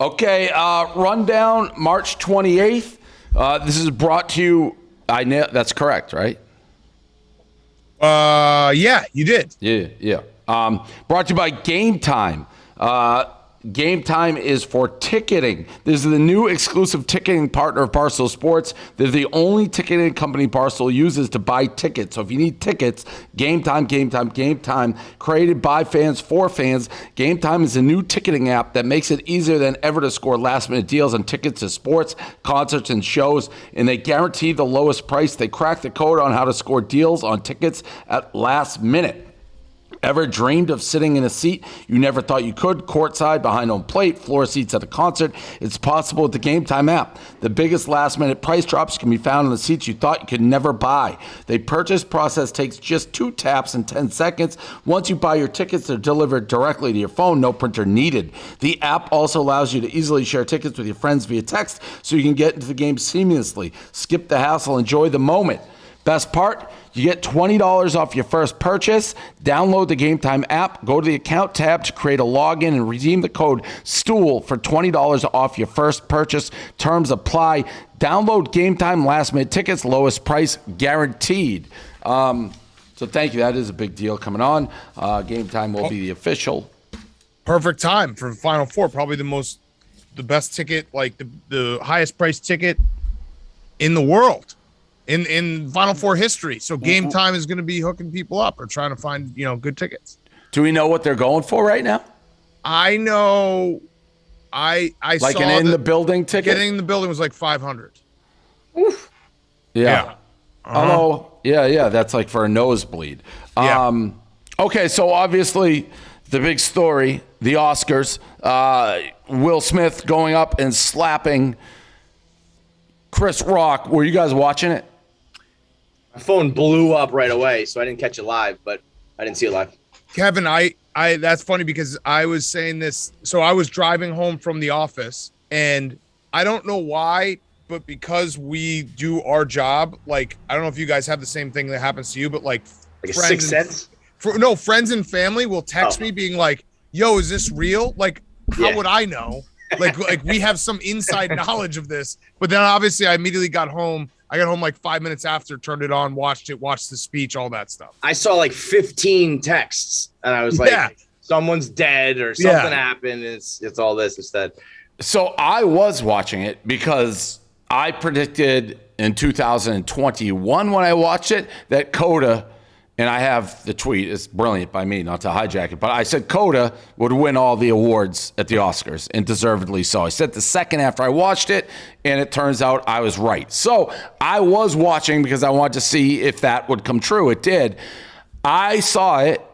Okay, rundown March 28th. This is brought to you. That's correct, right? Yeah, you did. Yeah. Brought to you by Game Time. Game Time is for ticketing. This is the new exclusive ticketing partner of Barstool Sports. They're the only ticketing company Barstool uses to buy tickets. So if you need tickets, Game Time. Created by fans for fans. Game Time is a new ticketing app that makes it easier than ever to score last-minute deals on tickets to sports, concerts, and shows. And they guarantee the lowest price. They crack the code on how to score deals on tickets at last minute. Ever dreamed of sitting in a seat you never thought you could? Courtside, behind home plate, floor seats at a concert. It's possible with the Game Time app. The biggest last-minute price drops can be found in the seats you thought you could never buy. The purchase process takes just 2 taps and 10 seconds. Once you buy your tickets, they're delivered directly to your phone. No printer needed. The app also allows you to easily share tickets with your friends via text so you can get into the game seamlessly. Skip the hassle. Enjoy the moment. Best part, you get $20 off your first purchase. Download the Game Time app, go to the account tab to create a login and redeem the code STOOL for $20 off your first purchase. Terms apply. Download Game Time last minute tickets, lowest price guaranteed. So thank you. That is a big deal coming on. Game Time will be the official. Perfect time for Final Four. Probably the best ticket, like the highest priced ticket in the world. In Final Four history. So Game Time is going to be hooking people up or trying to find, good tickets. Do we know what they're going for right now? I know. I like saw an in the building ticket? Getting in the building was like $500. Oof. Yeah. Although, yeah, that's like for a nosebleed. Yeah. Okay, so obviously the big story, the Oscars, Will Smith going up and slapping Chris Rock. Were you guys watching it? My phone blew up right away, so I didn't catch it live, but I didn't see it live. Kevin, I that's funny because I was saying this. So I was driving home from the office, and I don't know why, but because we do our job, like, I don't know if you guys have the same thing that happens to you, but like a Sixth Sense? Friends and family will text me being like, yo, is this real? Like, how would I know? Like we have some inside knowledge of this. But then obviously I immediately got home. I got home like 5 minutes after, turned it on, watched the speech, all that stuff. I saw like 15 texts and I was like, someone's dead or something happened. It's all this instead. So I was watching it because I predicted in 2021 when I watched it that Coda, and I have the tweet, it's brilliant by me, not to hijack it, but I said Coda would win all the awards at the Oscars, and deservedly so. I said the second after I watched it, and it turns out I was right. So I was watching because I wanted to see if that would come true. It did. I saw it.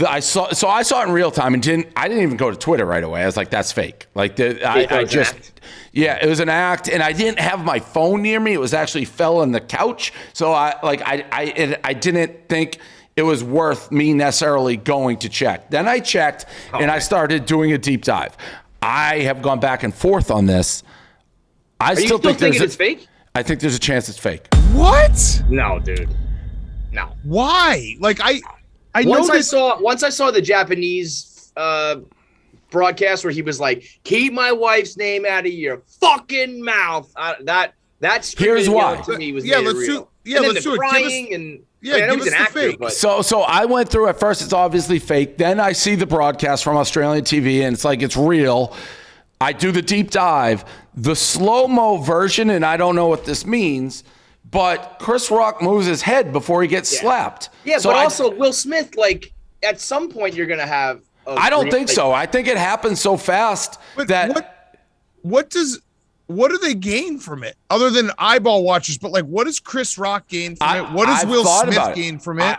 I saw it in real time and I didn't even go to Twitter right away. I was like, that's fake. Like it was an act, and I didn't have my phone near me. It was actually fell on the couch. So I didn't think it was worth me necessarily going to check. Then I checked and I started doing a deep dive. I have gone back and forth on this. Are you still thinking it's fake? I think there's a chance it's fake. What? No, dude. No. Why? Like Once I saw the Japanese broadcast where he was like, "Keep my wife's name out of your fucking mouth." That's here's why. To me was let's real. do let's do it. Crying and give us an the actor, fake. but So I went through at first. It's obviously fake. Then I see the broadcast from Australian TV, and it's like it's real. I do the deep dive, the slow-mo version, and I don't know what this means. But Chris Rock moves his head before he gets slapped. Yeah, so but also Will Smith, like, at some point you're going to have I don't think so. I think it happens so fast that... What do they gain from it? Other than eyeball watchers, but, like, what does Chris Rock gain from it? What does Will Smith gain from it?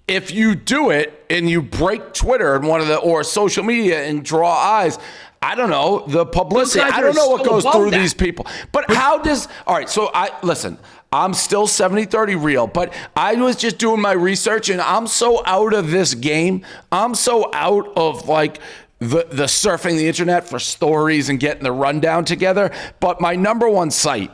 If you do it and you break Twitter and or social media and draw eyes... I don't know, the publicity. I don't know what goes through these people. But how does... All right, so listen, I'm still 70-30 real, but I was just doing my research, and I'm so out of this game. I'm so out of, like, the surfing the internet for stories and getting the rundown together. But my number one site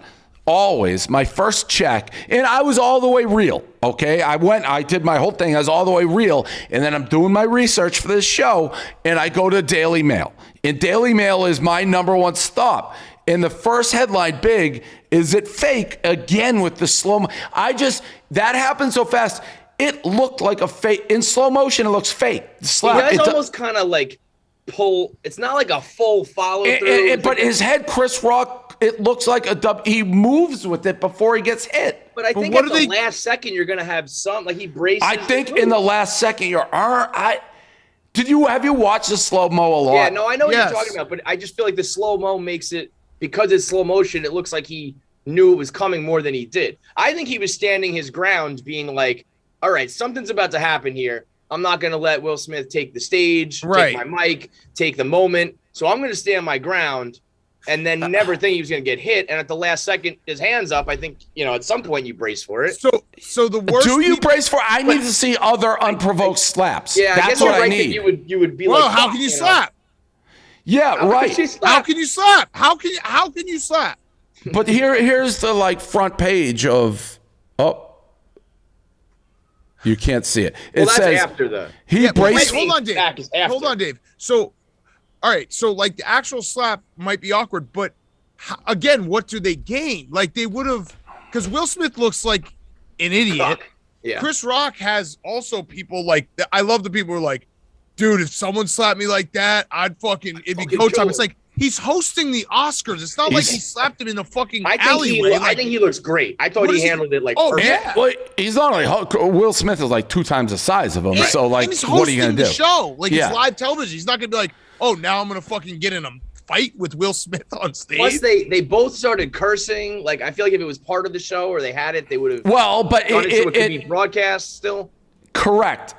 always my first check, and I was all the way real. Okay, I did my whole thing. I was all the way real, and then I'm doing my research for this show, and I go to Daily Mail, and Daily Mail is my number one stop. And the first headline, big, is it fake again with the that happened so fast. It looked like a fake in slow motion. It looks fake. Slap. He almost kind of like pull. It's not like a full follow through. But his head, Chris Rock, it looks like he moves with it before he gets hit. But I think at the last second you're gonna have some like he braces. I think in the last second have you watched the slow mo a lot? Yeah, no, I know what you're talking about, but I just feel like the slow mo makes it. Because it's slow motion, it looks like he knew it was coming more than he did. I think he was standing his ground, being like, all right, something's about to happen here. I'm not going to let Will Smith take the stage, take my mic, take the moment. So I'm going to stand my ground and then never think he was going to get hit. And at the last second, his hand's up. I think, at some point you brace for it. So the worst. Do you brace for it? I need to see other unprovoked slaps. Yeah, that's what I need. You would be well, how can you slap? Yeah, right. How can you slap? How can you slap? But here's the front page of you can't see it. It says after the hold on, Dave. Hold on, Dave. So, all right. So the actual slap might be awkward, but again, what do they gain? Like they would have, because Will Smith looks like an idiot. Yeah. Chris Rock has also people I love the people who are like, dude, if someone slapped me like that, it'd be go time. It's like he's hosting the Oscars. It's not like he slapped him in the fucking alleyway. I think he looks great. I thought he handled it perfect. Yeah. Well, he's not only Will Smith is 2 times the size of him. Yeah. So and he's what are you gonna do? The show it's live television. He's not gonna be like, oh, now I'm gonna fucking get in a fight with Will Smith on stage. Plus, they both started cursing. I feel like if it was part of the show or they had it, they would have. Well, but it could be broadcast still. Correct.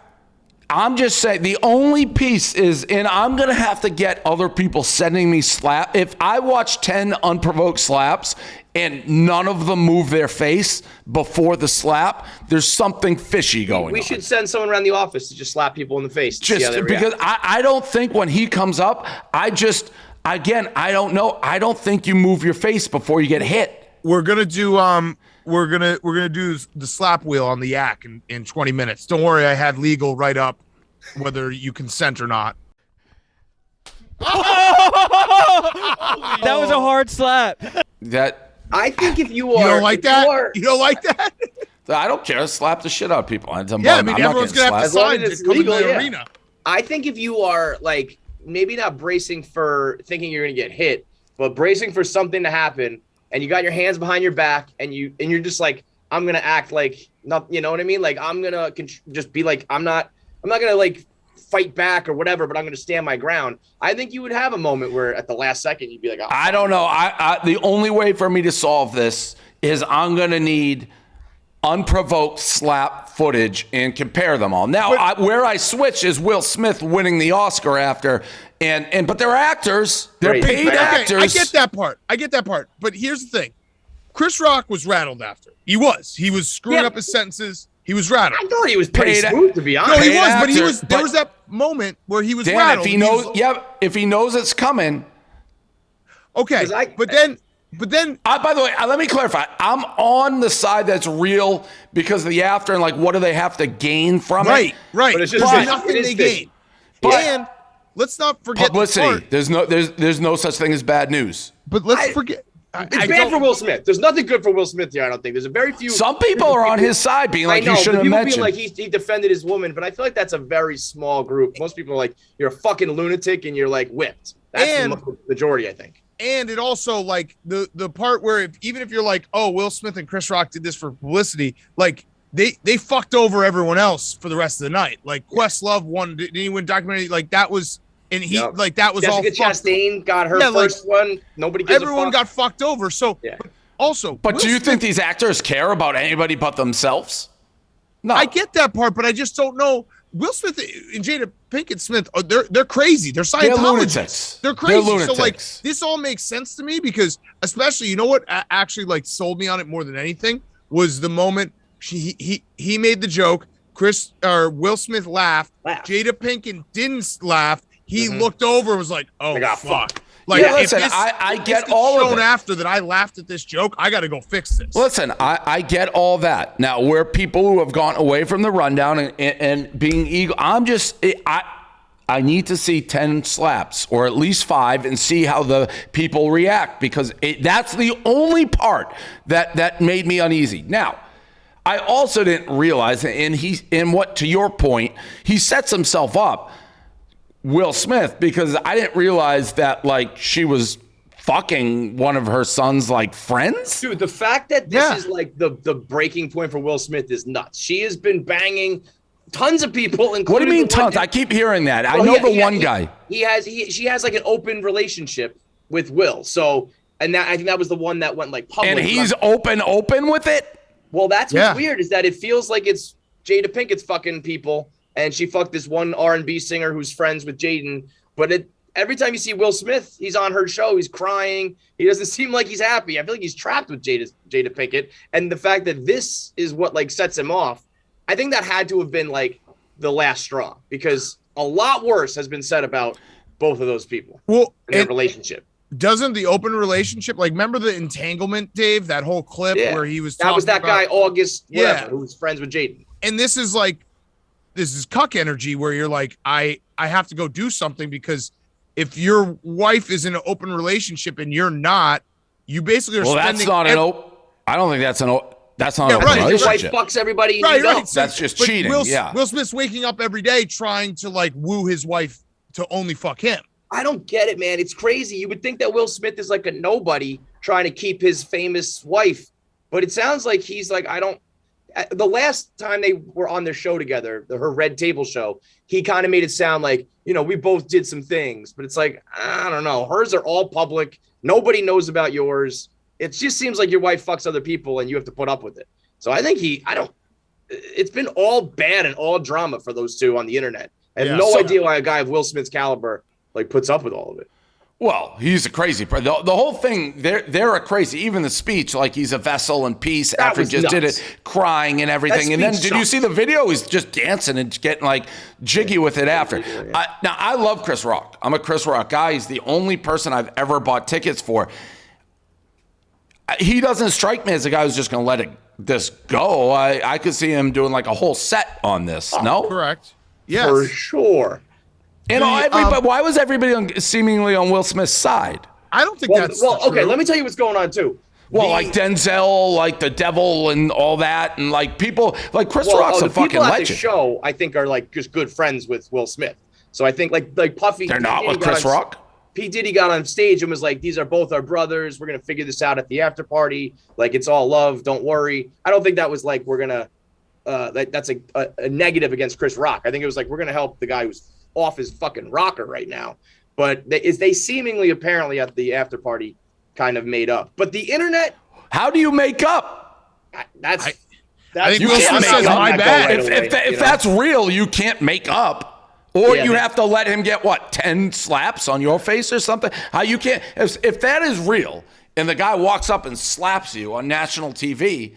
I'm just saying the only piece is, and I'm going to have to get other people sending me slap. If I watch 10 unprovoked slaps and none of them move their face before the slap, there's something fishy going on. We should send someone around the office to just slap people in the face. Just because I don't think when he comes up, I don't know. I don't think you move your face before you get hit. We're going to do, we're gonna do the slap wheel on the yak in 20 minutes. Don't worry, I had legal write up whether you consent or not. That was a hard slap. I think if you are, you don't like that. You don't like that. I don't care. Slap the shit out of people. Everyone's gonna have to sign to come in the arena. I think if you are maybe not bracing for thinking you're gonna get hit, but bracing for something to happen. And you got your hands behind your back, and you're just I'm gonna act not, you know what I mean? I'm gonna just be I'm not gonna fight back or whatever, but I'm gonna stand my ground. I think you would have a moment where at the last second you'd be like, oh, I don't know. The only way for me to solve this is I'm gonna need unprovoked slap footage and compare them all. Now, where I switch is Will Smith winning the Oscar after. But they're actors. They're paid actors. I get that part. But here's the thing. Chris Rock was rattled after. He was screwing up his sentences. He was rattled. I thought he was pretty smooth, to be honest. No, he was, but there was that moment where he was rattled. If he knows it's coming. Okay. But then by the way, let me clarify. I'm on the side that's real because of the after and what do they have to gain from it? Right. But it's just there's nothing they gain. And let's not forget publicity. There's no such thing as bad news. But let's forget. It's bad for Will Smith. There's nothing good for Will Smith here, I don't think. There's a very few. Some people are on his side being you shouldn't have mentioned. Being he defended his woman, but I feel like that's a very small group. Most people are you're a fucking lunatic and you're whipped. That's the majority, I think. And it also the part where even if you're oh, Will Smith and Chris Rock did this for publicity, they fucked over everyone else for the rest of the night. Questlove won, didn't he win documentary? That was, and he that was Jessica all Chastain got her first one. Nobody gives everyone got fucked over. So but do you think these actors care about anybody but themselves? No, I get that part, but I just don't know. Will Smith and Jada Pinkett Smith, they're crazy. They're Scientologists. They're crazy. They're lunatics. So this all makes sense to me because, especially, you know what actually sold me on it more than anything was the moment he made the joke. Will Smith laughed. Jada Pinkett didn't laugh. He looked over and was like, "Oh fuck." Like, Yeah, if listen, this, I if get this all of shown it. after that I laughed at this joke, I got to go fix this. Listen, I get all that. Now, we're people who have gone away from the rundown and being ego. I need to see 10 slaps or at least 5 and see how the people react, because that's the only part that made me uneasy. Now, I also didn't realize, and what, to your point, he sets himself up, Will Smith, because I didn't realize that, like, she was fucking one of her son's, like, friends. Dude, the fact that this is like the breaking point for Will Smith is nuts. She has been banging tons of people, including. What do you mean tons? I keep hearing that. I know the one guy. She has like an open relationship with Will. So, and I think that was the one that went like public. And he's open with it? Well, that's what's weird, is that it feels like it's Jada Pinkett's fucking people, and she fucked this one R&B singer who's friends with Jaden. But every time you see Will Smith, he's on her show, he's crying. He doesn't seem like he's happy. I feel like he's trapped with Jada Pinkett. And the fact that this is what like sets him off, I think that had to have been like the last straw, because a lot worse has been said about both of those people. Well, in their relationship. Doesn't the open relationship, like, remember the entanglement, Dave? That whole clip where he was talking that about, guy, August, whatever, who was friends with Jaden. And this is cuck energy where you're like, I have to go do something, because if your wife is in an open relationship and you're not, you basically are spending. That's not I don't think that's that's not an open Your wife relationship. fucks everybody. Right. That's just cheating. Will Smith's waking up every day trying to like woo his wife to only fuck him. I don't get it, man. It's crazy. You would think that Will Smith is like a nobody trying to keep his famous wife, but it sounds like he's like, the last time they were on their show together, her Red Table show, he kind of made it sound like, we both did some things, but it's like, I don't know. Hers are all public. Nobody knows about yours. It just seems like your wife fucks other people and you have to put up with it. So I think it's been all bad and all drama for those two on the internet. I have no idea why a guy of Will Smith's caliber like puts up with all of it. Well, he's a crazy. The whole thing, they're a crazy. Even the speech, like he's a vessel in peace after he just did it, crying and everything. And then did you see the video? He's just dancing and getting like jiggy with it after. Now, I love Chris Rock. I'm a Chris Rock guy. He's the only person I've ever bought tickets for. He doesn't strike me as a guy who's just going to let this go. I could see him doing like a whole set on this. No? Correct. Yes. For sure. And why was everybody seemingly on Will Smith's side? I don't think that's true. Okay, let me tell you what's going on too. Well, like Denzel, like the devil and all that, and like people like Chris Rock's a fucking legend. At the show, I think, are like just good friends with Will Smith. So I think like Puffy. They're not with Chris Rock? P. Diddy got on stage and was like, these are both our brothers. We're going to figure this out at the after party. Like, it's all love. Don't worry. I don't think that was like, we're going to, that's a negative against Chris Rock. I think it was like, we're going to help the guy who's off his fucking rocker right now. But they seemingly apparently at the after party kind of made up. But the internet. How do you make up? I think Will Smith says my bad. If that's real, you can't make up. Or you have to let him get, 10 slaps on your face or something? How you can't, if that is real and the guy walks up and slaps you on national TV,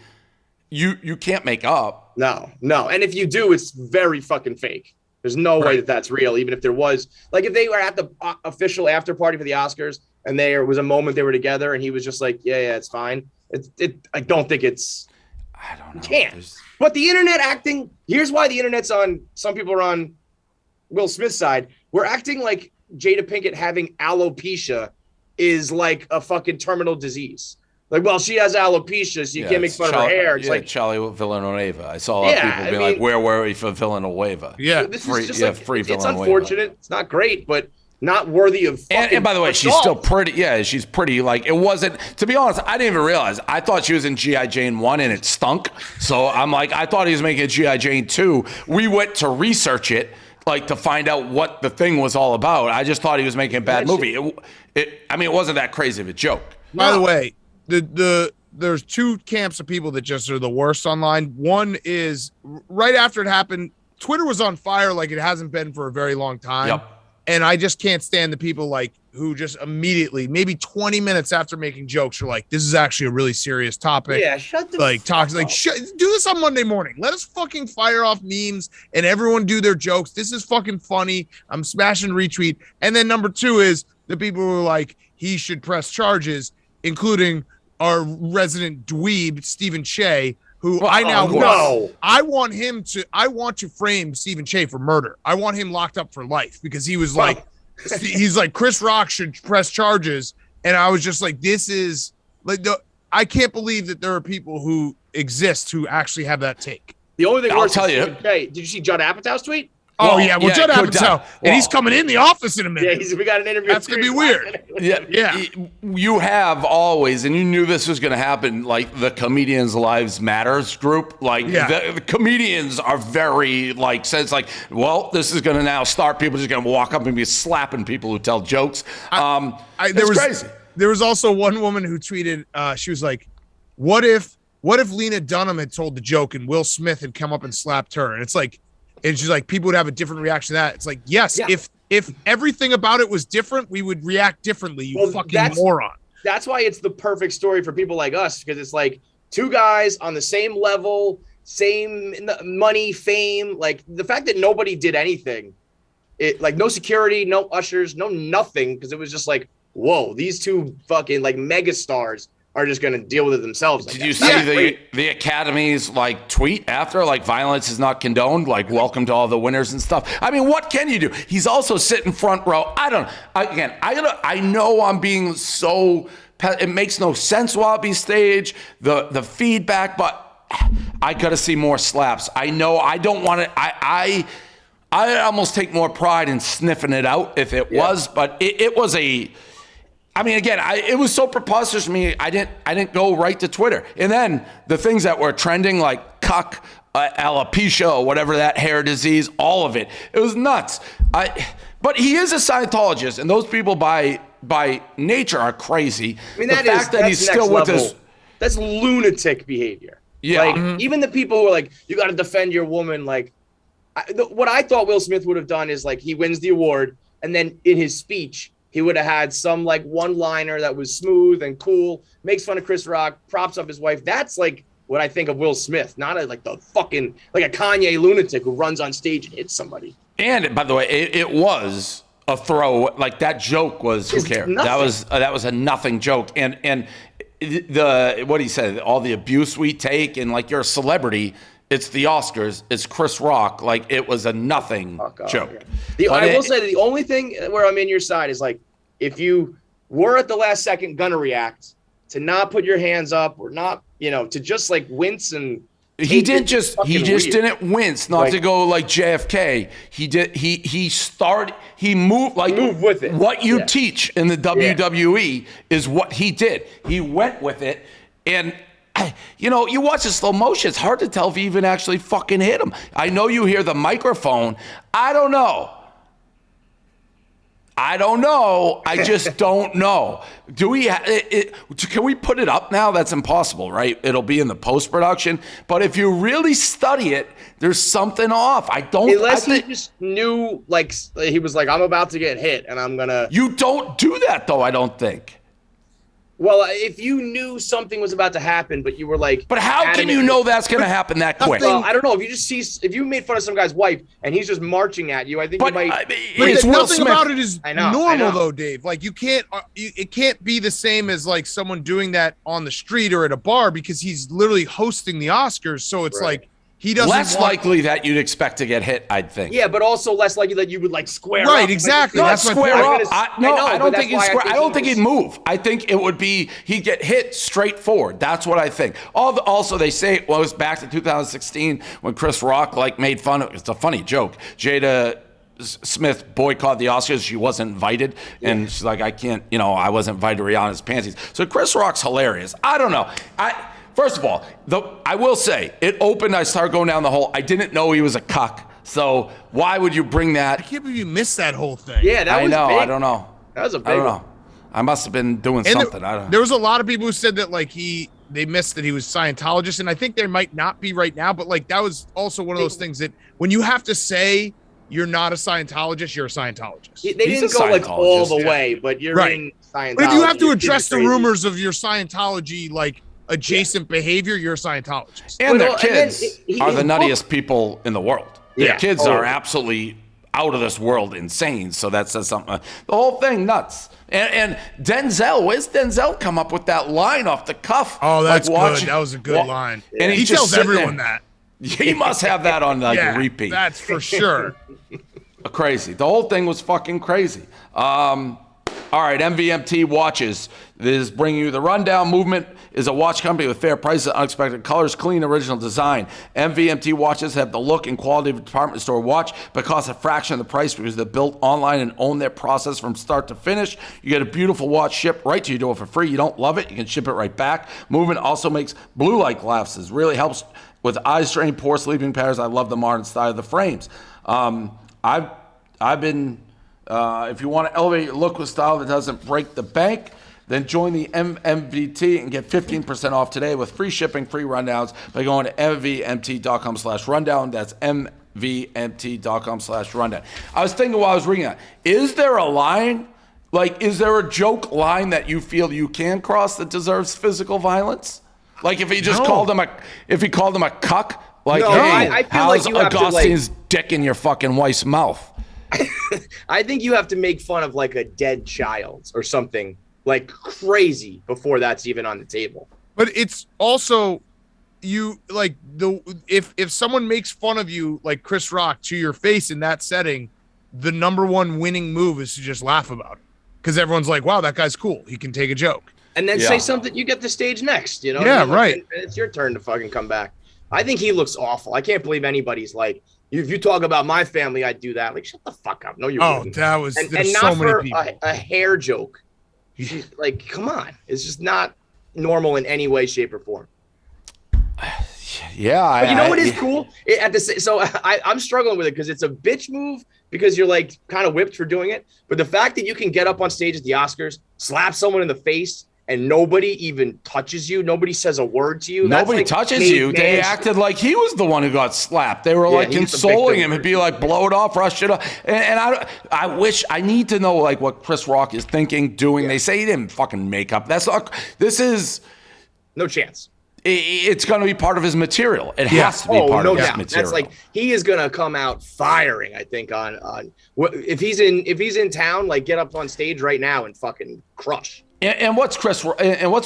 you can't make up. No. And if you do, it's very fucking fake. There's no way that that's real, even if there was. Like if they were at the official after party for the Oscars and there was a moment they were together and he was just like, yeah, it's fine. I don't think it's. I don't know. Can't. But the internet acting, here's why the internet's on, some people are on Will Smith's side. We're acting like Jada Pinkett having alopecia is like a fucking terminal disease. Like, well, she has alopecia, so you can't make fun of her hair. It's like Charlie Villanueva. I saw a lot of people being like, "Where were we for Villanueva?" Yeah, this is just free Villanueva. It's unfortunate. It's not great, but not worthy of. And by the way, she's still pretty. Yeah, she's pretty. Like it wasn't. To be honest, I didn't even realize. I thought she was in G.I. Jane 1 and it stunk. So I'm like, I thought he was making G.I. Jane 2. We went to research it. Like to find out what the thing was all about. I just thought he was making a bad movie. It wasn't that crazy of a joke. By the way, there's two camps of people that just are the worst online. One is right after it happened, Twitter was on fire like it hasn't been for a very long time. Yep. And I just can't stand the people like who just immediately, maybe 20 minutes after making jokes, are like, "This is actually a really serious topic." Yeah, shut the talk. Like, do this on Monday morning. Let us fucking fire off memes and everyone do their jokes. This is fucking funny. I'm smashing retweet. And then number two is the people who are like, he should press charges, including our resident dweeb, Stephen Che, who I now I want to frame Stephen Che for murder. I want him locked up for life because he was like, he's like, Chris Rock should press charges. And I was just like, this is like, I can't believe that there are people who exist who actually have that take. The only thing I'll tell you. Did you see Judd Apatow's tweet? Oh, yeah. Well, Judd Apatow, and he's coming in the office in a minute. Yeah, we got an interview. That's going to be weird. Yeah. You have always, and you knew this was going to happen, like the Comedians Lives Matters group. Like the comedians are very like, says like, well, this is going to now start. People just going to walk up and be slapping people who tell jokes. Crazy. There was also one woman who tweeted, she was like, what if Lena Dunham had told the joke and Will Smith had come up and slapped her? And it's like, and she's like, people would have a different reaction to that. It's like, yes, if everything about it was different, we would react differently, you fucking moron. That's why it's the perfect story for people like us, because it's like two guys on the same level, same money, fame. Like the fact that nobody did anything, like no security, no ushers, no nothing, because it was just like, whoa, these two fucking like mega stars are just going to deal with it themselves. Did you see the Academy's like tweet after, like, violence is not condoned, like welcome to all the winners and stuff? I mean, what can you do? He's also sitting front row. I know I'm being so, it makes no sense while being staged, the feedback, but I got to see more slaps. I know I don't want to, I almost take more pride in sniffing it out if it was, but it was it was so preposterous to me. I didn't go right to Twitter. And then the things that were trending, like cuck, alopecia, or whatever, that hair disease, all of it. It was nuts. But he is a Scientologist, and those people by nature are crazy. I mean, that's he's still with us. That's lunatic behavior. Yeah. Like, even the people who are like, you got to defend your woman. Like, what I thought Will Smith would have done is, like, he wins the award, and then in his speech, he would have had some like one-liner that was smooth and cool, makes fun of Chris Rock, props up his wife. That's like what I think of Will Smith, not like the fucking, like a Kanye lunatic who runs on stage and hits somebody. And by the way, it was a throw. Like that joke was, who cares? That was a nothing joke. And the what he said, all the abuse we take, and like you're a celebrity. It's the Oscars. It's Chris Rock. Like, it was a nothing joke. Yeah. I will say that the only thing where I'm in your side is, like, if you were at the last second gonna react, to not put your hands up or not, to just like wince and. He didn't wince, not to go like JFK. He moved with it. What you teach in the WWE is what he did. He went with it, and. You watch the slow motion, it's hard to tell if he even actually fucking hit him. I know you hear the microphone. I don't know. I just don't know. Can we put it up now? That's impossible, right? It'll be in the post-production. But if you really study it, there's something off. Unless he just knew, like, he was like, I'm about to get hit, and I'm going to... You don't do that, though, I don't think. Well, if you knew something was about to happen, but you were like, but how can you know that's going to happen that quick? Well, I don't know. If you made fun of some guy's wife and he's just marching at you, I think you might. But nothing about it is normal, though, Dave. Like, it can't be the same as like someone doing that on the street or at a bar, because he's literally hosting the Oscars. So it's like. He doesn't less likely that you'd expect to get hit, I'd think. Yeah, but also less likely that you would like square up. Right, exactly. Not square up. I don't think he'd square. I don't think he'd move. I think it would be he'd get hit straight forward. That's what I think. Also, they say it was back to 2016 when Chris Rock like made fun of. It's a funny joke. Jada Smith boycotted the Oscars. She wasn't invited, and she's like, I can't. I wasn't invited to Rihanna's panties. So Chris Rock's hilarious. I don't know. First of all, I will say, it opened, I started going down the hole. I didn't know he was a cuck. So why would you bring that? I can't believe you missed that whole thing. Yeah, that was big. I don't know. That was a big one. I must have been doing something. I don't know. There was a lot of people who said that like they missed that he was Scientologist, and I think there might not be right now, but like that was also one of those things that when you have to say you're not a Scientologist, you're a Scientologist. They didn't go like all the way, but you're in Scientology. But if you have to address the rumors of your Scientology, like adjacent behavior, you're a Scientologist. And their kids are the nuttiest people in the world. Their kids are absolutely out of this world insane. So that says something. The whole thing nuts. And Denzel, where's Denzel come up with that line off the cuff? Oh, that's good. That was a good line. And he tells everyone that. He must have that on repeat. That's for sure. Crazy. The whole thing was fucking crazy. All right, MVMT watches. This is bringing you the rundown. Movement is a watch company with fair prices, unexpected colors, clean original design. MVMT watches have the look and quality of a department store watch, but cost a fraction of the price because they're built online and own their process from start to finish. You get a beautiful watch shipped right to your door for free. You don't love it, you can ship it right back. Movement also makes blue light glasses. Really helps with eye strain, poor sleeping patterns. I love the modern style of the frames. I've been, if you want to elevate your look with style that doesn't break the bank, then join the MVT and get 15% off today with free shipping, free rundowns by going to mvmt.com/rundown. That's mvmt.com/rundown. I was thinking while I was reading that, is there a line, is there a joke line that you feel you can cross that deserves physical violence? Like if he just called him a cuck, I feel how's like you have to, Augustine's dick in your fucking wife's mouth? I think you have to make fun of a dead child or something crazy before that's even on the table. But it's also if someone makes fun of you like Chris Rock to your face in that setting, the number one winning move is to just laugh about it because everyone's like, wow, that guy's cool. He can take a joke. And then say something. You get the stage next, you know? Yeah, right. And it's your turn to fucking come back. I think he looks awful. I can't believe anybody's if you talk about my family, I'd do that. Shut the fuck up. No, you wouldn't. That was and there's not so for many people. a hair joke. She's come on. It's just not normal in any way, shape, or form. Yeah. But you know what is cool? I'm struggling with it because it's a bitch move because you're kind of whipped for doing it. But the fact that you can get up on stage at the Oscars, slap someone in the face, and nobody even touches you, nobody says a word to you. Nobody touches you. They acted like he was the one who got slapped. They were consoling him and be like, blow it off, rush it off. And I need to know what Chris Rock is thinking, doing. Yeah. They say he didn't fucking make up. This is no chance. It's going to be part of his material. It has to be part of his material. That's he is going to come out firing. I think on if he's in town, get up on stage right now and fucking crush. And what's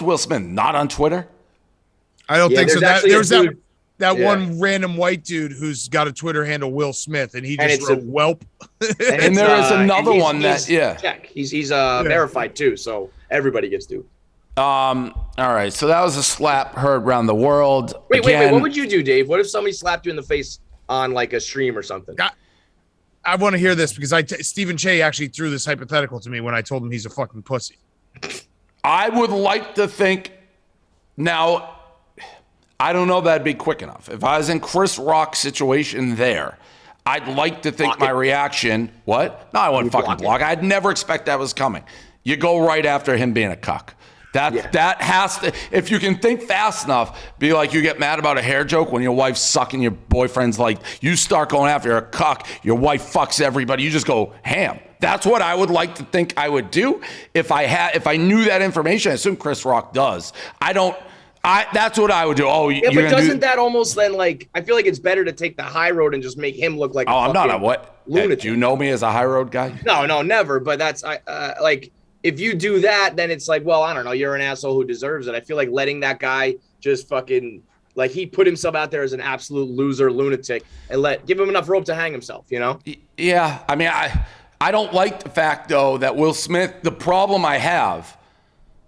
Will Smith not on Twitter? I don't think so. There's that Yeah. one random white dude who's got a Twitter handle, Will Smith, and he just wrote "whelp." And there is another one check. He's verified too, so everybody gets to. All right, so that was a slap heard around the world. Wait. What would you do, Dave? What if somebody slapped you in the face on a stream or something? I want to hear this because Stephen Che actually threw this hypothetical to me when I told him he's a fucking pussy. I would like to think now. I don't know if that'd be quick enough. If I was in Chris Rock's situation there, I'd like to think my reaction. What? No, I wouldn't fucking block. I'd never expect that was coming. You go right after him being a cuck. That has to, if you can think fast enough, be like you get mad about a hair joke when your wife's sucking your boyfriend's you start going after a cuck, your wife fucks everybody, you just go ham. That's what I would like to think I would do if I knew that information. I assume Chris Rock does. That's what I would do. Oh, yeah, but doesn't that almost then I feel like it's better to take the high road and just make him look like I'm not a what? lunatic. Do you know me as a high road guy? No, never. But that's if you do that, then it's well, I don't know, you're an asshole who deserves it. I feel like letting that guy just fucking he put himself out there as an absolute loser, lunatic, and give him enough rope to hang himself. You know? Yeah. I mean, I don't like the fact though that Will Smith. The problem I have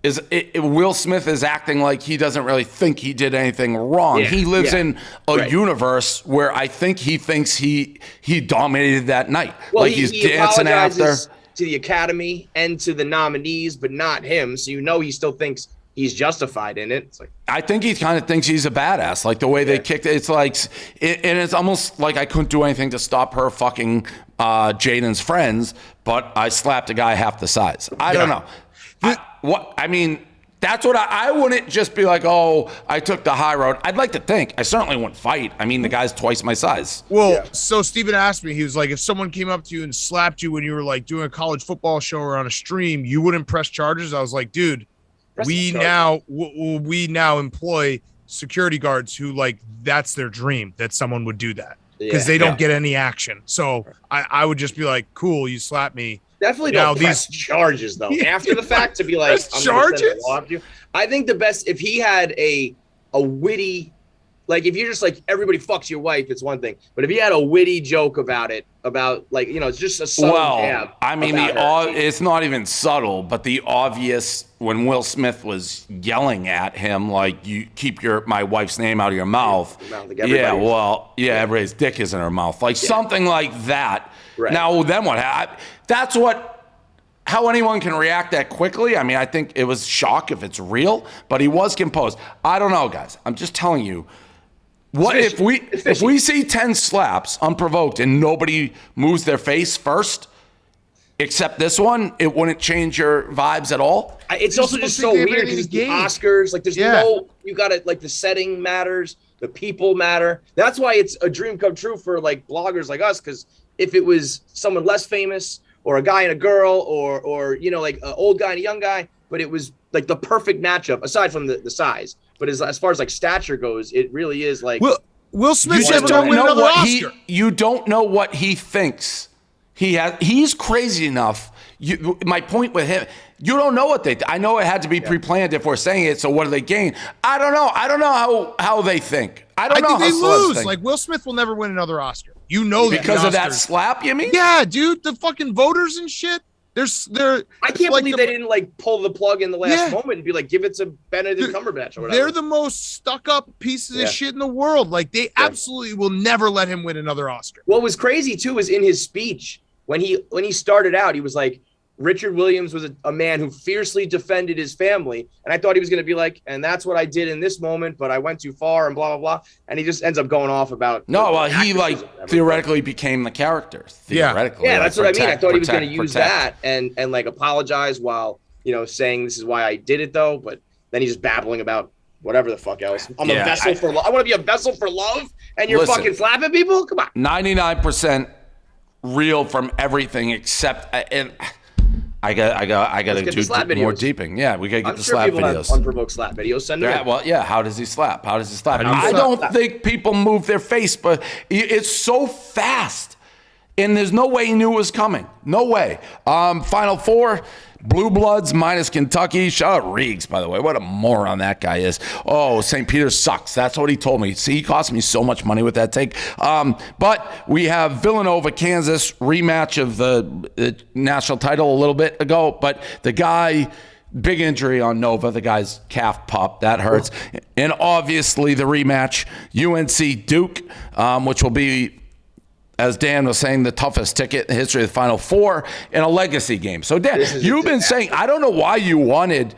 is Will Smith is acting like he doesn't really think he did anything wrong. He lives in a universe where I think he thinks he dominated that night. Well, he's he dancing after to the Academy and to the nominees, but not him. So he still thinks he's justified in it. It's I think he kind of thinks he's a badass. The way they kicked it, it's and it's almost like I couldn't do anything to stop her fucking Jaden's friends, but I slapped a guy half the size. I don't know. That's what I wouldn't just be like, oh, I took the high road. I'd like to think. I certainly wouldn't fight. I mean, the guy's twice my size. Well, so Steven asked me, he was like, if someone came up to you and slapped you when you were doing a college football show or on a stream, you wouldn't press charges? I was like, dude, we now employ security guards who that's their dream that someone would do that. because they don't get any action. So I would just be like, cool, you slapped me. Definitely don't press charges though. After the fact, to be like, I'm charges. I think the best if he had a witty, like if you're just like everybody fucks your wife, it's one thing. But if he had a witty joke about it, about like it's just a subtle jab. I mean, it's not even subtle, but the obvious when Will Smith was yelling at him, like you keep my wife's name out of your mouth. Everybody's dick is in her mouth, like something like that. Right. Now, then what? That's how anyone can react that quickly. I mean, I think it was shock if it's real, but he was composed. I don't know, guys. I'm just telling you. What if we see 10 slaps unprovoked and nobody moves their face first, except this one? It wouldn't change your vibes at all. It's also just so weird because it's the Oscars. Like, there's you gotta like the setting matters, the people matter. That's why it's a dream come true for like bloggers like us. Because if it was someone less famous or a guy and a girl or like an old guy and a young guy, but it was like the perfect matchup aside from the size. But as far as like stature goes, it really is like Will Smith's never going to win another Oscar. You don't know what he thinks. He's crazy enough. My point with him, you don't know what I know it had to be pre-planned if we're saying it. So what do they gain? I don't know. I don't know how they think. I think they lose. Like Will Smith will never win another Oscar. You know that because of that slap. You mean? Yeah, dude. The fucking voters and shit. I can't believe they didn't like pull the plug in the last moment and be like, give it to Benedict Cumberbatch or whatever. They're the most stuck-up pieces of shit in the world. Like they absolutely will never let him win another Oscar. What was crazy too was in his speech when he started out, he was like, Richard Williams was a man who fiercely defended his family. And I thought he was going to be like, and that's what I did in this moment, but I went too far and blah, blah, blah. And he just ends up going off about. He theoretically became the character. Theoretically. Yeah, that's what I mean. I thought he was going to use that and like apologize while, saying this is why I did it though. But then he's just babbling about whatever the fuck else. I'm a vessel for love. I want to be a vessel for love. And you're fucking slapping people? Come on. 99% real from everything except. I got to do more deeping. Yeah, we got to get the slap videos. I'm sure people have unprovoked slap videos. Send them. How does he slap? I don't think people move their face, but it's so fast. And there's no way he knew it was coming. No way. Final four. Blue Bloods minus Kentucky. Shout out Riggs, by the way. What a moron that guy is. Oh, St. Peter's sucks. That's what he told me. See, he cost me so much money with that take. But we have Villanova, Kansas, rematch of the national title a little bit ago. But the guy, big injury on Nova. The guy's calf popped. That hurts. And obviously the rematch, UNC Duke, which will be, as Dan was saying, the toughest ticket in the history of the Final Four in a legacy game. So, Dan, you've been saying, I don't know why you wanted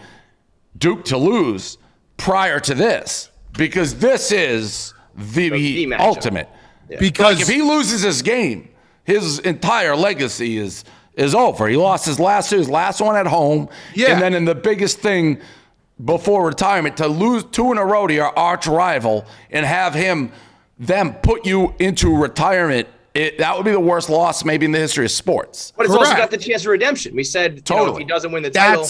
Duke to lose prior to this, because this is the ultimate. Yeah. Because if he loses this game, his entire legacy is over. He lost his last one at home, and then in the biggest thing before retirement, to lose two in a row to your arch rival and have them put you into retirement. That would be the worst loss maybe in the history of sports. But it's also got the chance of redemption. We said if he doesn't win the title.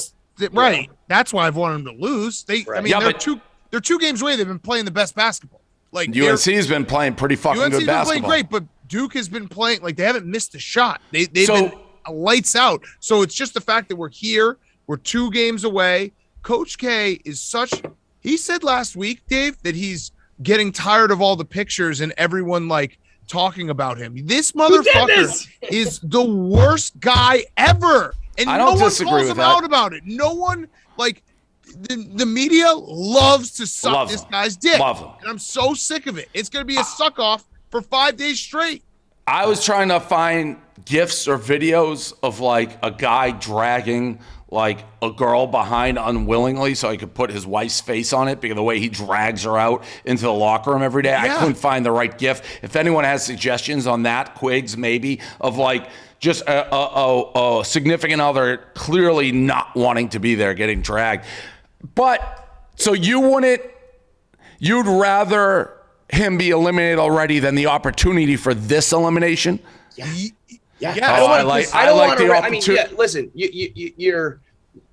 Right. That's why I've wanted him to lose. They're two games away. They've been playing the best basketball. Like UNC's been playing pretty fucking good basketball. Playing great, but Duke has been playing like they haven't missed a shot. They've been lights out. So it's just the fact that we're here. We're 2 games away. Coach K is he said last week, Dave, that he's getting tired of all the pictures and everyone like talking about him. This motherfucker is the worst guy ever. And I don't no one disagree calls with him that. out about it. No one, like, the media loves to suck this guy's dick. Love him. And I'm so sick of it. It's going to be a suck off for 5 days straight. I was trying to find GIFs or videos of like a guy dragging like a girl behind unwillingly so I could put his wife's face on it because of the way he drags her out into the locker room every day. I couldn't find the right GIF. If anyone has suggestions on that, Quigs maybe, of like just a significant other clearly not wanting to be there getting dragged. But so you'd rather him be eliminated already than the opportunity for this elimination? Yeah. I like the opportunity. listen, you're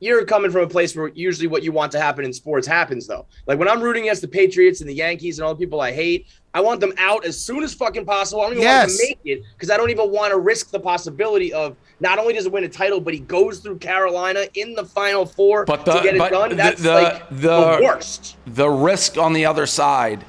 you're coming from a place where usually what you want to happen in sports happens, though. Like when I'm rooting against the Patriots and the Yankees and all the people I hate, I want them out as soon as fucking possible. I don't even want them to make it because I don't even want to risk the possibility of not only does he win a title, but he goes through Carolina in the Final Four to get it done. That's the worst. The risk on the other side.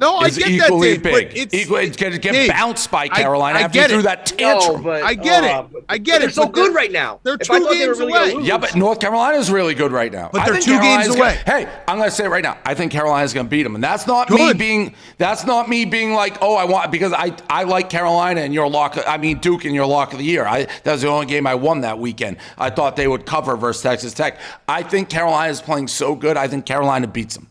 No, I is get equally that, Dave, big. but It's going to get Dave, bounced by Carolina I after you get threw it. that tantrum. No, but, I get it. I get they're it. so but good right now. They're If I 2 thought they were games really away. gonna lose- Yeah, but North Carolina is really good right now. But I they're think 2 games Carolina's away. Hey, I'm going to say it right now. I think Carolina's going to beat them, and that's not me being. That's not me being like, oh, I want because I like Carolina and your lock. I mean Duke and your lock of the year. That was the only game I won that weekend. I thought they would cover versus Texas Tech. I think Carolina is playing so good. I think Carolina beats them.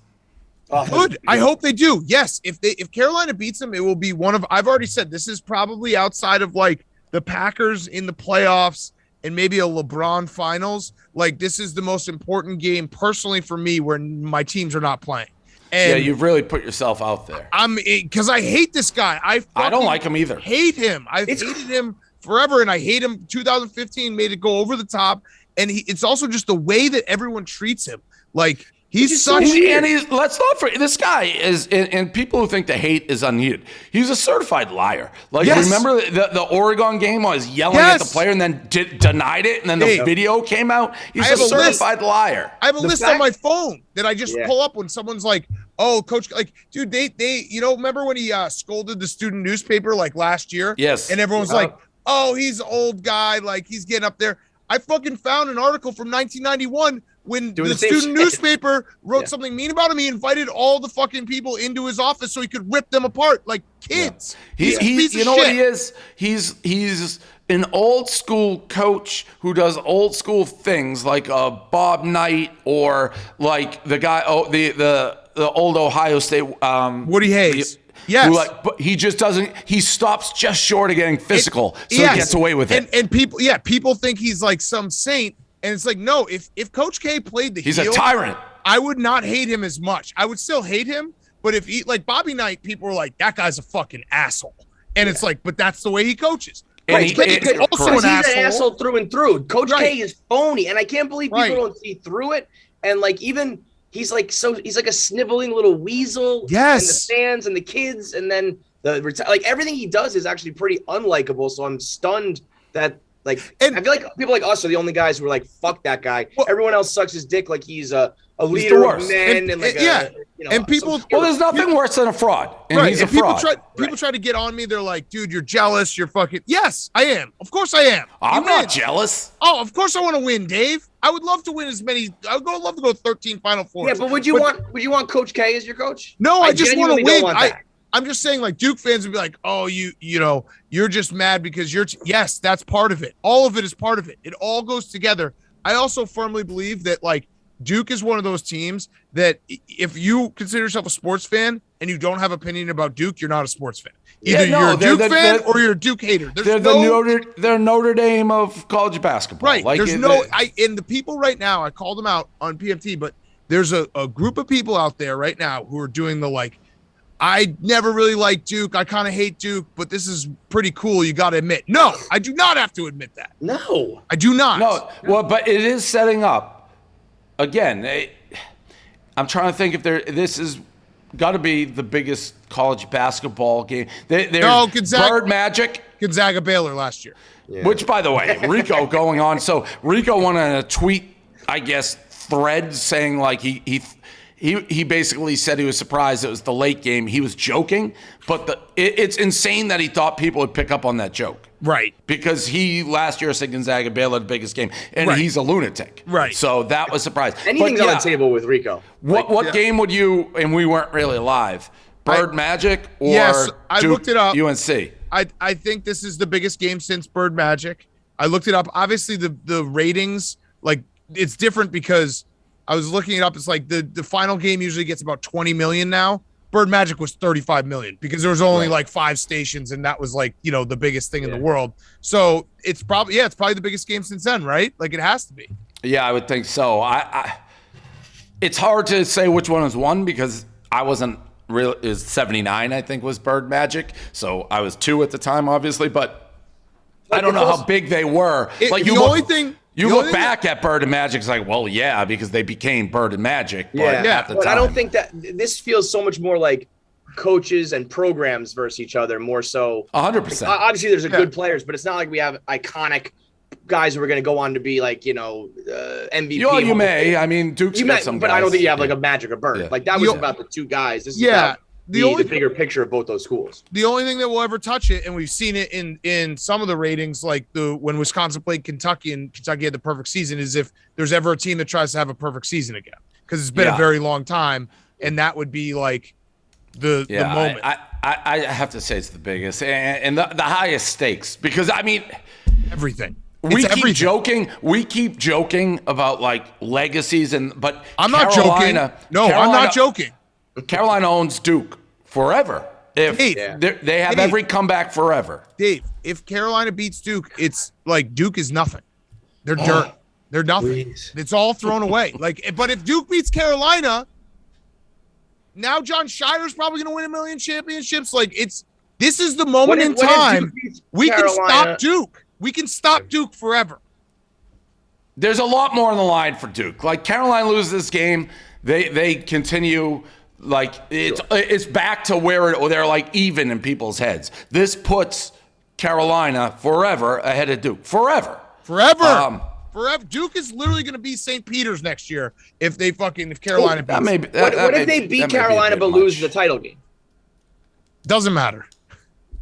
Good. I hope they do. Yes. If Carolina beats them, it will be one of. I've already said this is probably outside of like the Packers in the playoffs and maybe a LeBron finals. Like this is the most important game personally for me where my teams are not playing. And Yeah, you've really put yourself out there. Because I hate this guy. I don't like him either. Hate him. I've hated him forever, and I hate him. 2015 made it go over the top, and it's also just the way that everyone treats him. Like. He's such let's not forget this guy is and people who think the hate is unneeded. He's a certified liar. Like remember the Oregon game I was yelling at the player and then denied it and then the video came out. He's a certified liar. I have a list on my phone that I just pull up when someone's like, "Oh, coach, like, dude, they remember when he scolded the student newspaper like last year?" Yes. And everyone's like, "Oh, he's an old guy, like he's getting up there." I fucking found an article from 1991 when the student newspaper wrote something mean about him. He invited all the fucking people into his office so he could rip them apart like kids. He's you know what he is? He's an old school coach who does old school things like Bob Knight or like the guy the old Ohio State Woody Hayes. Yes. But he just doesn't. He stops just short of getting physical, so he gets away with it. And people think he's like some saint, and it's like no. If Coach K played the he's heel, a tyrant. I would not hate him as much. I would still hate him, but if he like Bobby Knight, people were like that guy's a fucking asshole, and it's like, but that's the way he coaches. Coach K is also an asshole through and through. Coach K is phony, and I can't believe people don't see through it. And like even. He's like a sniveling little weasel. Yes. And the fans and the kids, and then like everything he does is actually pretty unlikable. So I'm stunned that I feel like people like us are the only guys who are like, fuck that guy. Well, everyone else sucks his dick like he's a leader of men and like and people. Well, there's nothing worse than a fraud, and he's a fraud. People try to get on me. They're like, dude, you're jealous. You're fucking. Yes, I am. Of course I am. I'm not jealous. Oh, of course I want to win, Dave. I would love to win as many. I would love to go 13 Final Fours. Yeah, but would you want Coach K as your coach? No, I just want to win. I'm just saying, like Duke fans would be like, "Oh, you're just mad because you're." Yes, that's part of it. All of it is part of it. It all goes together. I also firmly believe that like Duke is one of those teams that if you consider yourself a sports fan and you don't have opinion about Duke, you're not a sports fan. Either you're a Duke fan or you're a Duke hater. They're Notre Dame of college basketball. Right. Like, and the people right now, I called them out on PMT, but there's a group of people out there right now who are doing the like, I never really liked Duke. I kind of hate Duke, but this is pretty cool. You got to admit. No, I do not have to admit that. No. I do not. No. Well, but it is setting up. Again, I'm trying to think if this is got to be the biggest college basketball game. There's Bird Magic. Gonzaga Baylor last year. Yeah. Which, by the way, Rico going on. So Rico went on a tweet, I guess, thread saying like he basically said he was surprised it was the late game. He was joking, but it's insane that he thought people would pick up on that joke. Right. Because he last year said Gonzaga Baylor the biggest game, and he's a lunatic. Right. So that was surprising. Anything's on the table with Rico. What game would you, and we weren't really live, Bird Magic or I Duke, looked it up. UNC? I think this is the biggest game since Bird Magic. I looked it up. Obviously, the ratings, like, it's different because I was looking it up. It's like the final game usually gets about 20 million now. Bird Magic was 35 million because there was only like 5 stations, and that was like, the biggest thing in the world. So it's probably the biggest game since then, right? Like it has to be. Yeah, I would think so. It's hard to say which one was won because I wasn't real. Is 79, I think, was Bird Magic. So I was 2 at the time, obviously, but I don't know how big they were. The only thing You The look only back at Bird and Magic, it's like, well, yeah, because they became Bird and Magic. But at the But time, I don't think that this feels so much more like coaches and programs versus each other, more so. 100%. Obviously, there's good players, but it's not like we have iconic guys who are going to go on to be like, MVP. You may. I mean, Duke's got some but guys. I don't think you have like a Magic or Bird. Yeah. Like that was about the two guys. This is about the bigger picture of both those schools. The only thing that will ever touch it, and we've seen it in some of the ratings, like when Wisconsin played Kentucky and Kentucky had the perfect season, is if there's ever a team that tries to have a perfect season again, because it's been a very long time, and that would be like the moment. I have to say it's the biggest and the highest stakes, because I mean everything. We keep joking about like legacies, but I'm not joking. No, I'm not joking. Carolina owns Duke forever. If Dave, they have every comeback forever. Dave, if Carolina beats Duke, it's like Duke is nothing. They're dirt. They're nothing. Please. It's all thrown away. But if Duke beats Carolina, now John Shire's probably going to win 1 million championships. This is the moment in time we can stop Duke. We can stop Duke forever. There's a lot more on the line for Duke. Like Carolina loses this game, they continue. Like it's back to where they're like even in people's heads. This puts Carolina forever ahead of Duke. Forever. Forever. Duke is literally going to be St. Peter's next year if Carolina beats. What if they beat Carolina but lose the title game? Doesn't matter.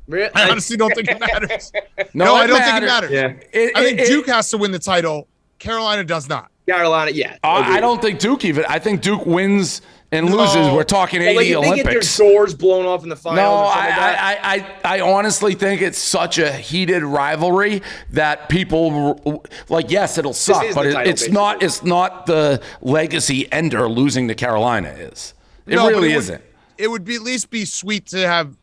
Really? I honestly don't think it matters. No, I don't think it matters. Yeah. I think Duke has to win the title. Carolina does not. Carolina, yeah. I don't think Duke even. I think Duke wins and loses. We're talking 80 Olympics. Olympics. They get their doors blown off in the finals. No, I honestly think it's such a heated rivalry that people yes, it'll suck, but it's not. It's not the legacy ender losing to Carolina is. It really isn't. It would at least be sweet to have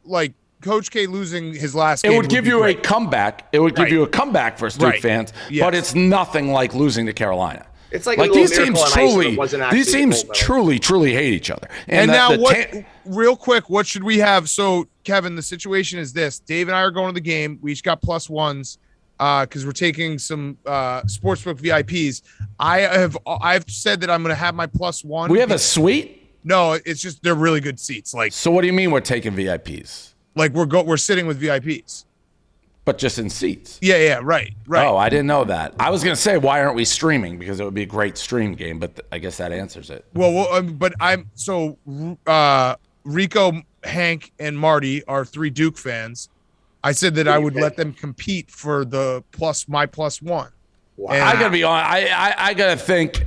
Coach K losing his last game. It would give you a comeback. It would give you a comeback for Duke fans, but it's nothing like losing to Carolina. It's like these teams truly hate each other. And now, real quick, what should we have? So, Kevin, the situation is this: Dave and I are going to the game. We each got +1s because we're taking some sportsbook VIPs. I've said that I'm going to have my +1. We have a suite. No, it's just they're really good seats. So what do you mean we're taking VIPs? We're sitting with VIPs. But just in seats. Yeah, right. Oh, I didn't know that. I was going to say, why aren't we streaming? Because it would be a great stream game, but I guess that answers it. Well, but Rico, Hank, and Marty are 3 Duke fans. I said that I would let them compete for my +1. Wow. I got to be honest. I got to think.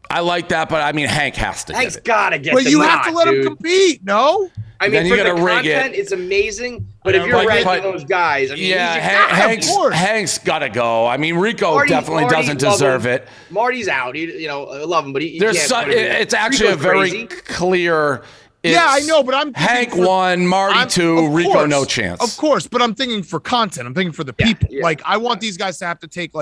I like that, but I mean, Hank has to. Hank's got to get. But you have to let him compete. No. I mean, for the content, it's amazing. But if you're ranking those guys, I mean, Hank's got to go. I mean, Rico definitely doesn't deserve it. Marty's out. I love him, but it's actually Rico's a very crazy. clear. I know, but I'm Hank 1, Marty 2, Rico no chance. Of course, but I'm thinking for content. I'm thinking for the people. Yeah. I want these guys to have to take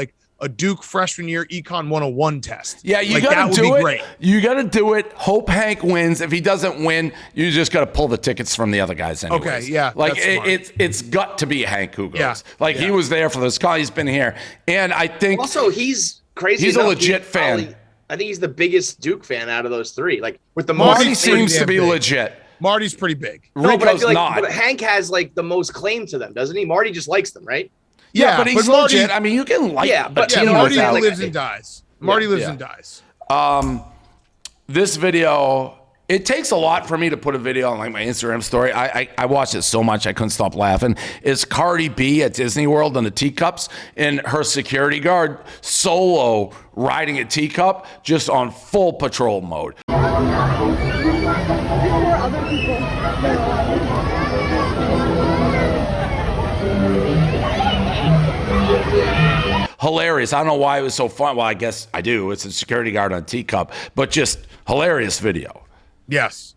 a Duke freshman year Econ 101 test. Yeah, you got to do it. Great. You got to do it. Hope Hank wins. If he doesn't win, you just got to pull the tickets from the other guys anyways. Okay, yeah. It's got to be Hank who goes. Yeah. He was there for this call. He's been here. And I think also he's crazy. He's a legit fan. I think he's the biggest Duke fan out of those 3. With the Marty seems to be legit. Marty's pretty big. No, but I feel not. But Hank has the most claim to them, doesn't he? Marty just likes them, right? Yeah, but he's legit. I mean, you can Marty lives and dies. Marty lives and dies. This video, it takes a lot for me to put a video on my Instagram story. I watched it so much I couldn't stop laughing. It's Cardi B at Disney World on the teacups and her security guard solo riding a teacup just on full patrol mode. Hilarious. I don't know why it was so fun. Well, I guess I do. It's a security guard on a teacup, but just hilarious video. Yes.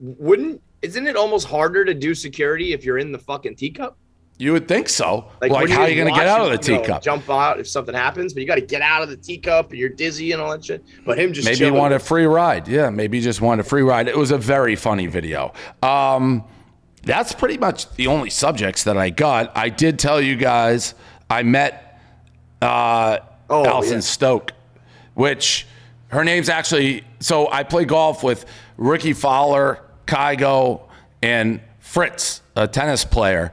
Isn't it almost harder to do security if you're in the fucking teacup? You would think so. How are you going to get out of the teacup? Jump out if something happens, but you got to get out of the teacup and you're dizzy and all that shit. But him just maybe he wanted a free ride. Yeah, maybe he just wanted a free ride. It was a very funny video. That's pretty much the only subjects that I got. I did tell you guys I met Allison Stoke, which her name's actually. So I play golf with Ricky Fowler, Kygo, and Fritz, a tennis player.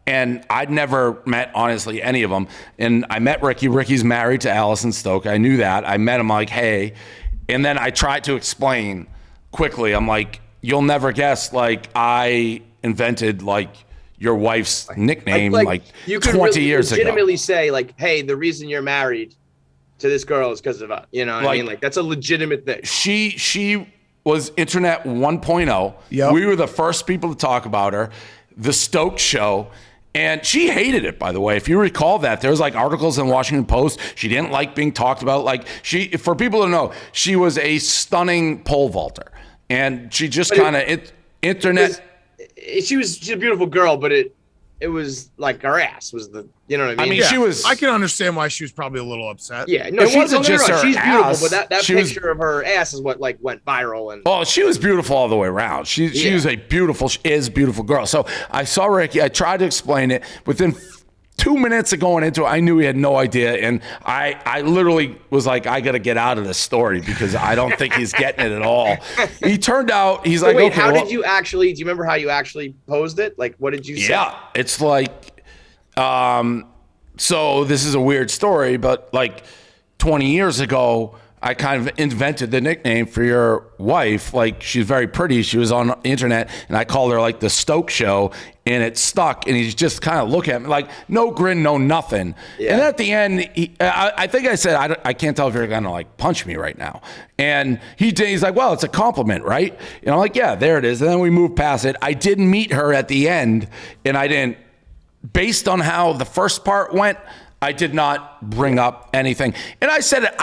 And I'd never met, honestly, any of them. And I met Ricky. Ricky's married to Allison Stoke. I knew that. I met him like, hey. And then I tried to explain quickly. I'm like, you'll never guess, like, I invented, like, your wife's nickname, like you could 20 really years ago. legitimately say, like, hey, the reason you're married to this girl is because of us. You know what I mean? Like, that's a legitimate thing. She was Internet 1.0. Yep. We were the first people to talk about her. The Stoke Show. And she hated it, by the way. If you recall that, there was like articles in Washington Post. She didn't like being talked about. Like for people to know, she was a stunning pole vaulter. And she just kind of internet. She's a beautiful girl, but it was like her ass was the, you know what I mean? I mean, she was. I can understand why she was probably a little upset. Yeah, no, It wasn't just her she's ass. beautiful, but that She was- picture of her ass is what like went viral. And Oh, she was beautiful all the way around. She was a beautiful, she is a beautiful girl. So I saw Ricky. I tried to explain it. Within 2 minutes of going into it, I knew he had no idea. And I literally was like, I got to get out of this story because I don't think he's getting it at all. He turned out, he's like, wait, okay. how well, did you actually, do you remember how you actually posed it? Like, what did you say? Yeah, it's like, so this is a weird story, but like 20 years ago, I kind of invented the nickname for your wife. Like, she's very pretty. She was on the internet, and I called her like the Stoke Show, and it stuck. And he's just kind of looking at me like, no grin, no nothing. Yeah. And at the end, I think I said, I can't tell if you're gonna like punch me right now. And he's like, well, it's a compliment, right? And I'm like, yeah, there it is. And then we moved past it. I did meet her at the end, and I didn't. Based on how the first part went, I did not bring up anything. And I said,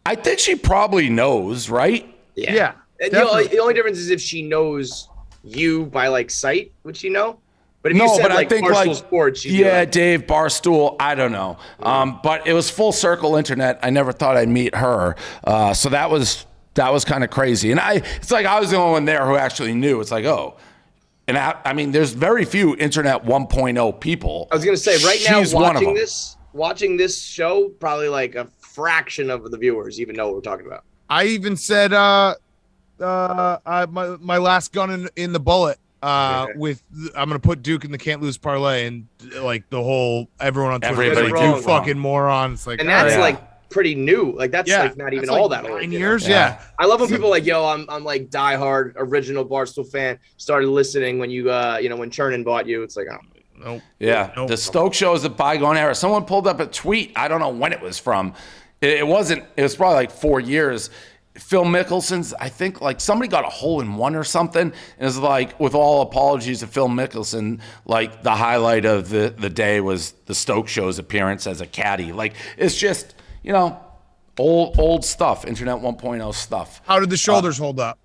I think she probably knows, right? Yeah. And the only difference is if she knows you by like sight, would she know? But if you said like Barstool Sports, she'd be like, Dave Barstool, I don't know. But it was full circle internet. I never thought I'd meet her. So that was kind of crazy. And it's like I was the only one there who actually knew. It's like, oh. And I mean, there's very few Internet 1.0 people. I was gonna say right now, She's one of them. watching this show, probably like a fraction of the viewers even know what we're talking about. I even said my last gun in the bullet with I'm gonna put Duke in the can't lose parlay, and like the whole everyone on Twitter is like, wrong. you fucking moron. It's like, And that's all right. like pretty new. Like that's like not even That's all like that old. 9 you know? years. Yeah. I love when people are like, yo, I'm like diehard original Barstool fan. Started listening when you when Chernin bought you. It's like, oh, Nope. Yeah, Nope. the Stoke Show is a bygone era. Someone pulled up a tweet. I don't know when it was from. It wasn't. It was probably like 4 years. Phil Mickelson's. I think like somebody got a hole in one or something. And it's like, with all apologies to Phil Mickelson, like the highlight of the day was the Stoke Show's appearance as a caddy. Like it's just old stuff. Internet 1.0 stuff. How did the shoulders hold up?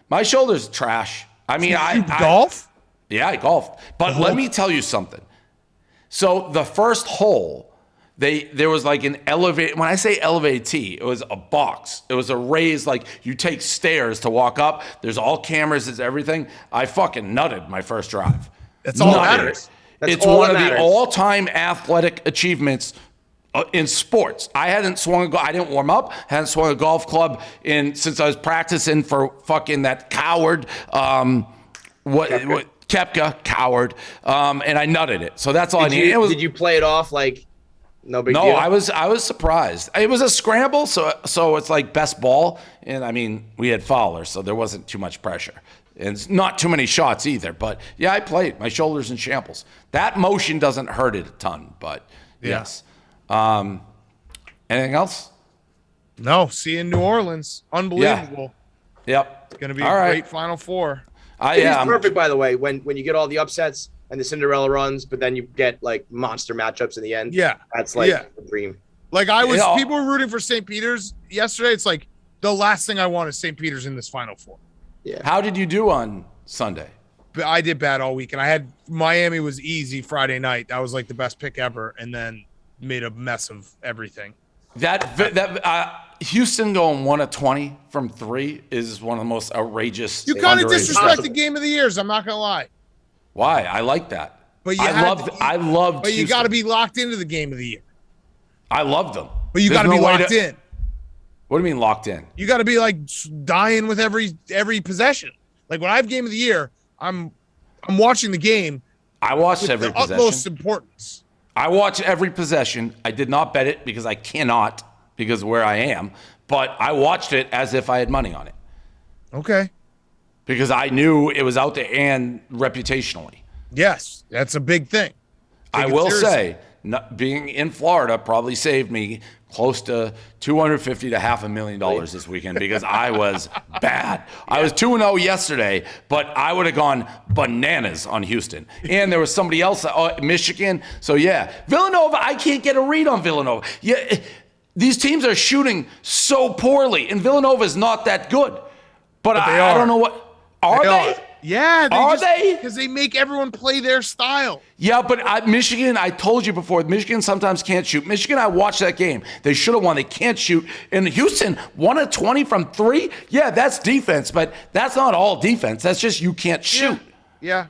My shoulder's trash. I mean, You golf? Yeah, I golfed. But let me tell you something. So the first hole, there was like an elevated, when I say elevated tee, it was a box. It was a raised, like you take stairs to walk up. There's all cameras, it's everything. I fucking nutted my first drive. That's all that Nutted. matters. It's one of the all-time athletic achievements in sports. I didn't warm up, hadn't swung a golf club since I was practicing for fucking that coward, Koepka, coward, and I nutted it. So that's all I needed. Did you play it off like no big deal? No, I was surprised. It was a scramble, so it's like best ball, and I mean we had Fowler, so there wasn't too much pressure, and not too many shots either. But yeah, I played. My shoulders in shambles. That motion doesn't hurt it a ton, but yes. Anything else? No. See you in New Orleans. Unbelievable. Yep. It's gonna be All a right. great Final Four. It's perfect, by the way, when you get all the upsets and the Cinderella runs, but then you get like monster matchups in the end. Yeah. That's like the dream. Like people were rooting for St. Peter's yesterday. It's like the last thing I want is St. Peter's in this Final Four. Yeah. How did you do on Sunday? But I did bad all week, and I had Miami was easy Friday night. That was like the best pick ever, and then made a mess of everything. Houston going 1 of 20 from 3 is one of the most outrageous. You kind of underrated disrespect stuff. the game of the years. I'm not gonna lie. Why? I like that. But you I loved. But you got to be locked into the game of the year. I loved them. But you got to be locked in. What do you mean locked in? You got to be like dying with every possession. Like when I have game of the year, I'm watching the game. I watched every possession. Utmost importance. I watched every possession. I did not bet it because I cannot because of where I am. But I watched it as if I had money on it. Okay. Because I knew it was out there and reputationally. Yes, that's a big thing. I will say, being in Florida probably saved me close to $250,000 to $500,000 this weekend because I was bad. Yeah. I was 2-0 yesterday, but I would have gone bananas on Houston. And there was somebody else, Michigan. So yeah, Villanova. I can't get a read on Villanova. Yeah, these teams are shooting so poorly, and Villanova is not that good. But I don't know what. Are they? Yeah. Are they? Because they make everyone play their style. Yeah, but Michigan, I told you before, Michigan sometimes can't shoot. Michigan, I watched that game. They should have won. They can't shoot. And Houston, 1 of 20 from 3? Yeah, that's defense, but that's not all defense. That's just you can't shoot. Yeah.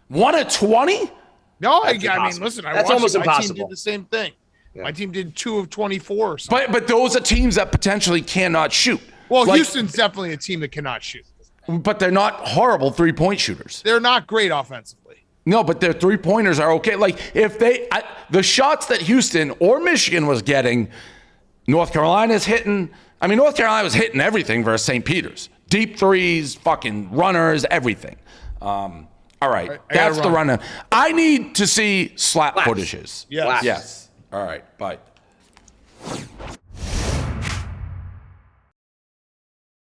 1 of 20? No, I mean, listen, that's almost impossible. My team did the same thing. Yeah. My team did 2 of 24 or something. But those are teams that potentially cannot shoot. Well, Houston's definitely a team that cannot shoot. But they're not horrible three-point shooters. They're not great offensively. No, but their three-pointers are okay. Like, if the shots that Houston or Michigan was getting, North Carolina's hitting. I mean, North Carolina was hitting everything versus St. Peter's. Deep threes, fucking runners, everything. All right, that's the runner. I need to see slap footages. Yes. Yes. All right, bye.